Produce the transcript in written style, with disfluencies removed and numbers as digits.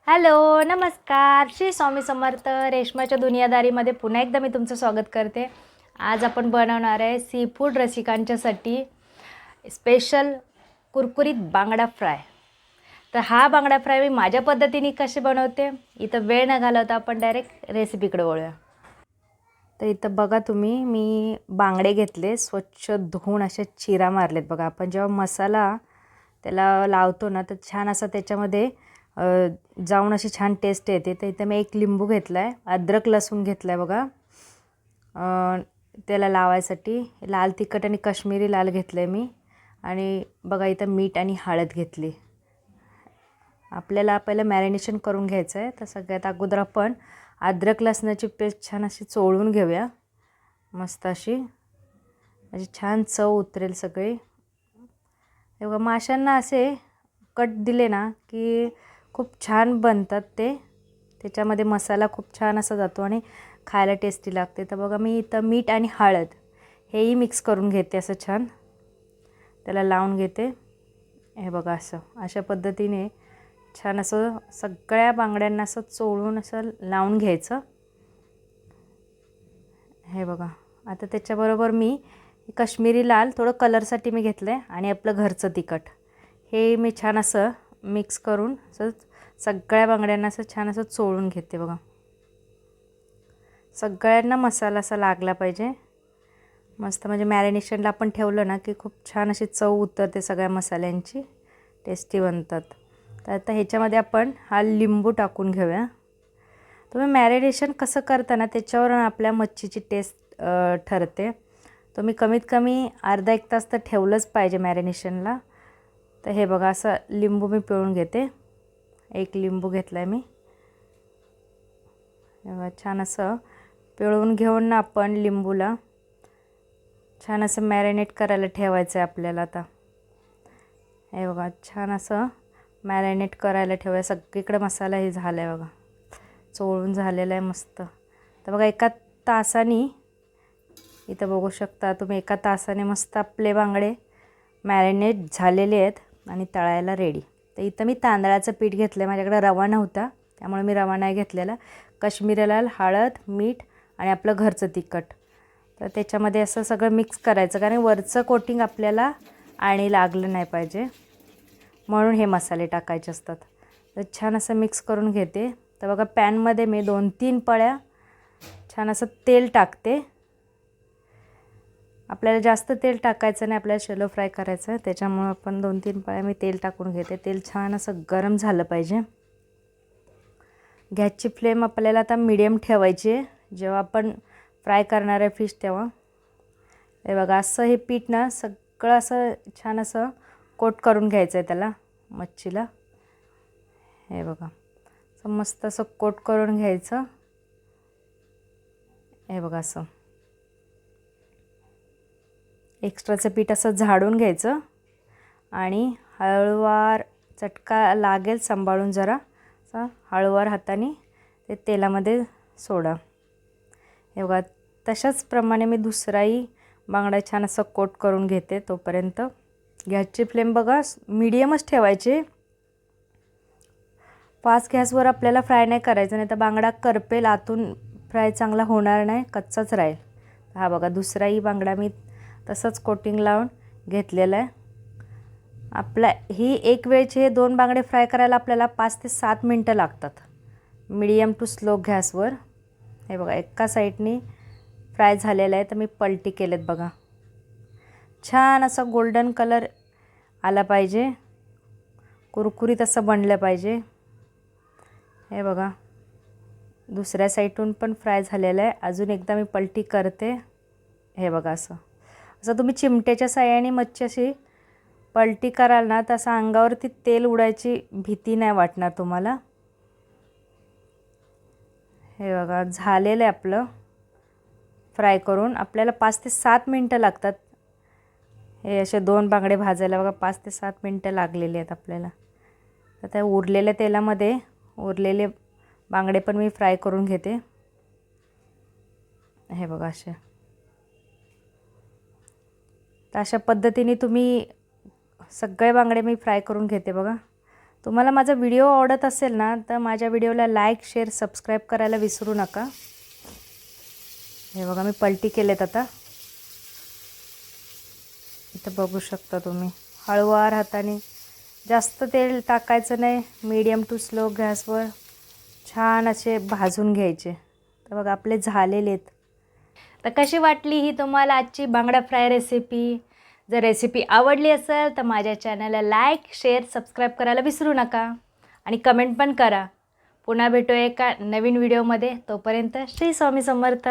Hello, नमस्कार. श्री स्वामी समर्थ. रेशमाच्या दुनियादारीमध्ये पुन्हा एकदा मी तुमचं स्वागत करते. आज आपण बनवणार आहे सी फूड रसिकांच्यासाठी स्पेशल कुरकुरीत बांगडा फ्राय. तर हा बांगडा फ्राय मी माझ्या पद्धतीने कसे बनवते. इथं वेळ न घालवता आपण डायरेक्ट रेसिपीकडे वळूया. तर इथं बघा तुम्ही, मी बांगडे घेतले, स्वच्छ धुवून असे चिरा मारलेत. बघा, आपण जेव्हा मसाला त्याला लावतो ना, तर छान असा त्याच्यामध्ये जाऊन अशी छान टेस्ट येते. तर इथं मी एक लिंबू घेतला आहे, अद्रक लसूण घेतला आहे बघा त्याला लावायसाठी. लाल तिखट आणि काश्मीरी लाल घेतलं आहे मी. आणि बघा इथं मीठ आणि हळद घेतली. आपल्याला पहिलं मॅरिनेशन करून घ्यायचं आहे. तर सगळ्यात अगोदर आपण अद्रक लसणाची पेस्ट छान अशी चोळून घेऊया. मस्त अशी म्हणजे छान चव उतरेल सगळी. हे बघा, माशांना असे कट दिले ना की खूप छान बनतात ते. त्याच्यामध्ये मसाला खूप छान असा जातो आणि खायला टेस्टी लागते. तर बघा, मी इथं मीठ आणि हळद हेही मिक्स करून घेते. असं छान त्याला लावून घेते. हे बघा, अशा पद्धतीने छान असं सगळ्या बांगड्यांना असं चोळून असं लावून घ्यायचं. हे बघा, आता त्याच्याबरोबर मी काश्मीरी लाल थोडं कलरसाठी मी घेतलं आहे आणि आपलं घरचं तिखट हे मी छान असं मिक्स करून असं सगळ्या बांगड्यांना असं छान असं चोळून घेते. बघा, सगळ्यांना मसाला असा लागला पाहिजे मस्त. म्हणजे मॅरिनेशनला आपण ठेवलं ना की खूप छान अशी चव उतरते, सगळ्या मसाल्यांची टेस्टी बनतात. तर आता ह्याच्यामध्ये आपण हा लिंबू टाकून घेऊया. तुम्ही मॅरिनेशन कसं करताना त्याच्यावर आपल्या मच्छीची टेस्ट ठरते. तुम्ही कमीत कमी अर्धा एक तास तर ठेवलंच पाहिजे मॅरिनेशनला. तर हे बघा, असं लिंबू मी पिळून घेते. एक लिंबू घेतला आहे मी. छान असं पिळून घेऊन ना आपण लिंबूला छान असं मॅरिनेट करायला ठेवायचं आहे आपल्याला. आता हे बघा, छान असं मॅरिनेट करायला ठेवूया. सगळीकडे मसाला हे झाला आहे बघा, चोळून झालेला आहे मस्त. तर बघा, एका तासाने इथं बघू शकता तुम्ही, एका तासाने मस्त आपले बांगडे मॅरिनेट झालेले आहेत आणि तळायला रेडी. तर इथं मी तांदळाचं पीठ घेतलं आहे. माझ्याकडे रवा नव्हता त्यामुळे मी रवा नाही घेतलेला. काश्मीरी लाल, हळद, मीठ आणि आपलं घरचं तिखट. तर त्याच्यामध्ये असं सगळं मिक्स करायचं, कारण वरचं कोटिंग आपल्याला आणि लागलं नाही पाहिजे म्हणून हे मसाले टाकायचे असतात. तर छान असं मिक्स करून घेते. तर बघा, पॅनमध्ये मी 2-3 पळ्या छान असं तेल टाकते. आपल्याला जास्त तेल टाकायचं नाही, आपल्याला शॅलो फ्राय करायचं आहे, त्याच्यामुळं आपण 2-3 पळ्या मी तेल टाकून घेते. तेल छान असं गरम झालं पाहिजे. गॅसची फ्लेम आपल्याला आता मीडियम ठेवायची आहे जेव्हा आपण फ्राय करणार आहे फिश तेव्हा. हे बघा, असं हे पीठ ना सगळं असं छान असं कोट करून घ्यायचं आहे त्याला, मच्छीला. हे बघा, असं मस्त असं कोट करून घ्यायचं. हे बघा, असं एक्स्ट्राचं पीठ असं झाडून घ्यायचं आणि हळूवार चटका लागेल सांभाळून जरा असं हळूवार हाताने ते तेलामध्ये सोडा. हे बघा, तशाच प्रमाणे मी दुसराही बांगडा छान असं कोट करून घेते. तोपर्यंत गॅसची फ्लेम बघा मीडियमच ठेवायची. फास्ट गॅसवर आपल्याला फ्राय नाही करायचं, नाही तर बांगडा करपेल, आतून फ्राय चांगला होणार नाही, कच्चाच राहील. हा बघा, दुसराही बांगडा मी तसंच कोटिंग लावून घेतलेला आहे. आपला ही एक वेळचे हे 2 बांगडे फ्राय करायला आपल्याला 5 ते 7 मिनटं लागतात, मीडियम टू स्लो गॅसवर. हे बघा, एका साईडनी फ्राय झालेलं आहे. तर मी पलटी केलेत बघा. छान असा गोल्डन कलर आला पाहिजे, कुरकुरीत असं बनलं पाहिजे. हे बघा, दुसऱ्या साईडून पण फ्राय झालेलं आहे. अजून एकदा मी पलटी करते. हे बघा, असं तुम्ही चिमट्याच्या साहाय्याने मच्छी अशी पलटी कराल ना, तसं अंगावरती तेल उडायची भीती नाही वाटणार तुम्हाला. हे बघा, झालेलं आहे आपलं फ्राय करून. आपल्याला 5 ते 7 मिनटं लागतात हे असे 2 बांगडे भाजायला. बघा, 5 ते 7 मिनटं लागलेली आहेत आपल्याला. तर त्या उरलेल्या तेलामध्ये उरलेले बांगडे पण मी फ्राय करून घेते. हे बघा, तर अशा पद्धतीने तुम्ही सगळे बांगडे मी फ्राय करून घेते. बघा, तुम्हाला माझा व्हिडिओ आवडत असेल ना तर माझ्या व्हिडिओला लाईक शेअर सबस्क्राईब करायला विसरू नका. हे बघा मी पलटी केलेत आता. इथं बघू शकता तुम्ही. हळूवार हाताने, जास्त तेल टाकायचं नाही, मीडियम टू स्लो गॅसवर छान असे भाजून घ्यायचे. तर बघा आपले झालेले आहेत. तर कशी वाटली ही तुम्हाला आजची बांगडा फ्राय रेसिपी? जर रेसिपी आवडली असेल तर माझ्या चॅनलला लाईक शेअर सबस्क्राईब करायला विसरू नका आणि कमेंट पण करा. पुन्हा भेटूया एका नवीन व्हिडिओमध्ये. तोपर्यंत श्री स्वामी समर्थ.